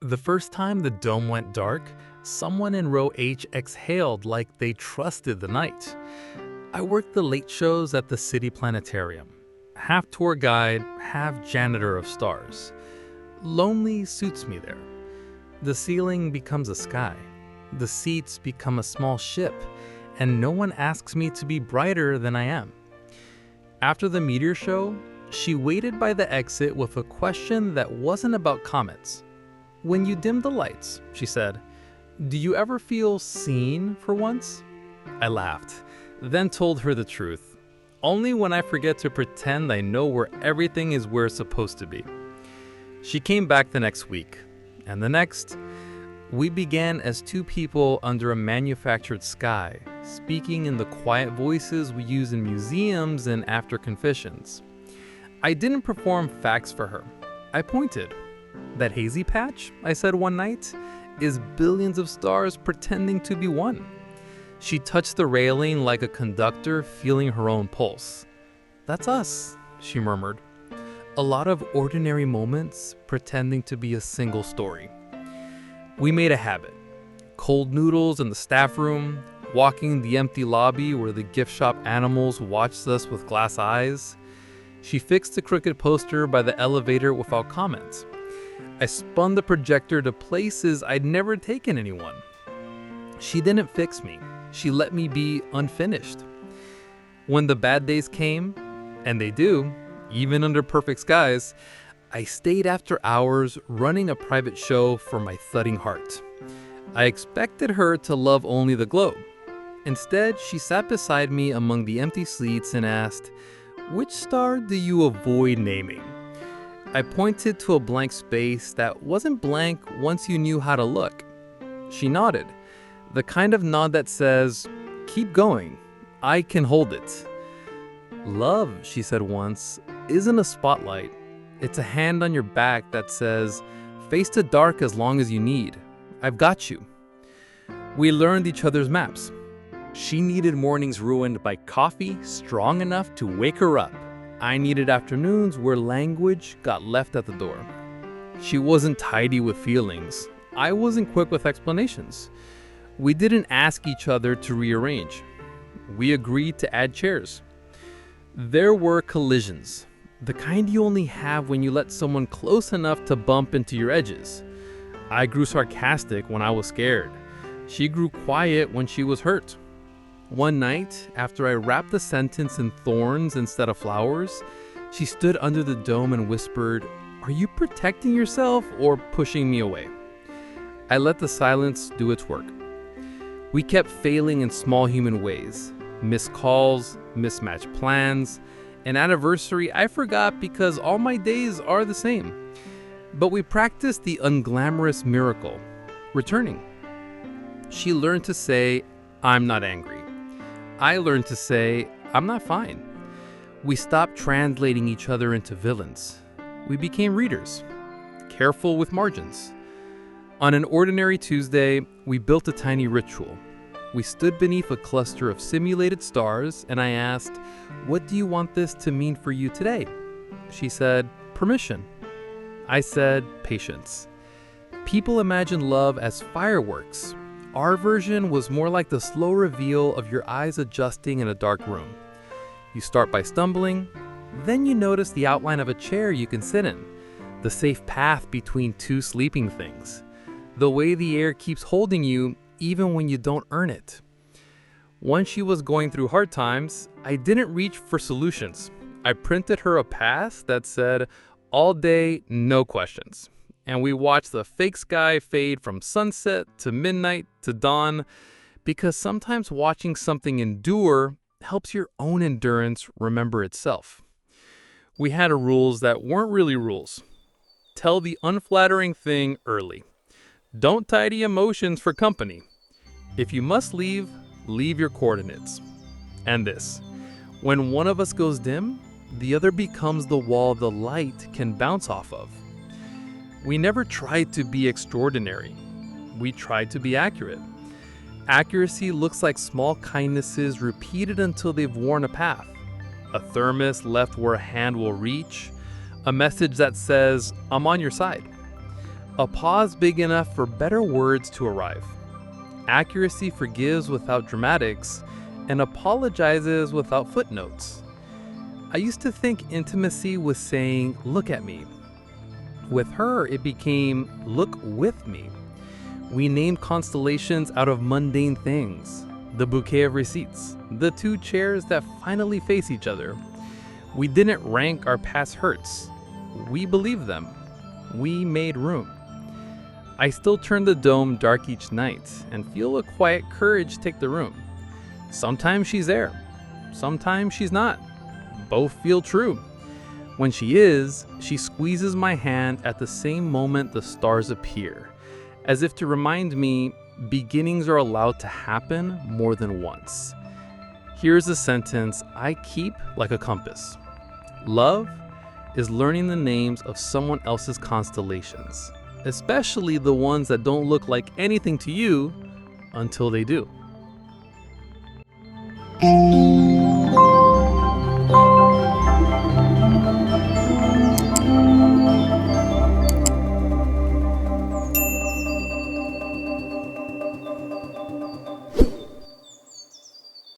The first time the dome went dark, someone in row H exhaled like they trusted the night. I worked the late shows at the city planetarium. Half tour guide, half janitor of stars. Lonely suits me there. The ceiling becomes a sky. The seats become a small ship, and no one asks me to be brighter than I am. After the meteor show, she waited by the exit with a question that wasn't about comets. "When you dim the lights," she said, "do you ever feel seen for once?" I laughed, then told her the truth. Only when I forget to pretend I know where everything is where it's supposed to be. She came back the next week, and the next. We began as two people under a manufactured sky, speaking in the quiet voices we use in museums and after confessions. I didn't perform facts for her. I pointed. "That hazy patch," I said one night, "is billions of stars pretending to be one." She touched the railing like a conductor feeling her own pulse. "That's us," she murmured. "A lot of ordinary moments pretending to be a single story." We made a habit. Cold noodles in the staff room, walking the empty lobby where the gift shop animals watched us with glass eyes. She fixed the crooked poster by the elevator without comment. I spun the projector to places I'd never taken anyone. She didn't fix me. She let me be unfinished. When the bad days came, and they do, even under perfect skies, I stayed after hours running a private show for my thudding heart. I expected her to love only the globe. Instead, she sat beside me among the empty seats and asked, "Which star do you avoid naming?" I pointed to a blank space that wasn't blank once you knew how to look. She nodded, the kind of nod that says, "Keep going, I can hold it." "Love," she said once, "isn't a spotlight. It's a hand on your back that says, 'Face the dark as long as you need. I've got you.'" We learned each other's maps. She needed mornings ruined by coffee strong enough to wake her up. I needed afternoons where language got left at the door. She wasn't tidy with feelings. I wasn't quick with explanations. We didn't ask each other to rearrange. We agreed to add chairs. There were collisions, the kind you only have when you let someone close enough to bump into your edges. I grew sarcastic when I was scared. She grew quiet when she was hurt. One night, after I wrapped the sentence in thorns instead of flowers, she stood under the dome and whispered, "Are you protecting yourself or pushing me away?" I let the silence do its work. We kept failing in small human ways. Missed calls, mismatched plans. An anniversary I forgot because all my days are the same. But we practiced the unglamorous miracle, returning. She learned to say, "I'm not angry." I learned to say, "I'm not fine." We stopped translating each other into villains. We became readers, careful with margins. On an ordinary Tuesday, we built a tiny ritual. We stood beneath a cluster of simulated stars, and I asked, "What do you want this to mean for you today?" She said, "Permission." I said, "Patience." People imagine love as fireworks. Our version was more like the slow reveal of your eyes adjusting in a dark room. You start by stumbling, then you notice the outline of a chair you can sit in, the safe path between two sleeping things, the way the air keeps holding you even when you don't earn it. When she was going through hard times, I didn't reach for solutions. I printed her a pass that said, "All day, no questions." And we watched the fake sky fade from sunset to midnight to dawn, because sometimes watching something endure helps your own endurance remember itself. We had rules that weren't really rules. Tell the unflattering thing early. Don't tidy emotions for company. If you must leave, leave your coordinates. And this, when one of us goes dim, the other becomes the wall the light can bounce off of. We never tried to be extraordinary. We tried to be accurate. Accuracy looks like small kindnesses repeated until they've worn a path. A thermos left where a hand will reach. A message that says, "I'm on your side." A pause big enough for better words to arrive. Accuracy forgives without dramatics and apologizes without footnotes. I used to think intimacy was saying, "Look at me." With her, it became, "Look with me." We named constellations out of mundane things. The Bouquet of Receipts, the two chairs that finally face each other. We didn't rank our past hurts. We believed them. We made room. I still turn the dome dark each night and feel a quiet courage take the room. Sometimes she's there. Sometimes she's not. Both feel true. When she is, she squeezes my hand at the same moment the stars appear, as if to remind me beginnings are allowed to happen more than once. Here's a sentence I keep like a compass. Love is learning the names of someone else's constellations, especially the ones that don't look like anything to you until they do.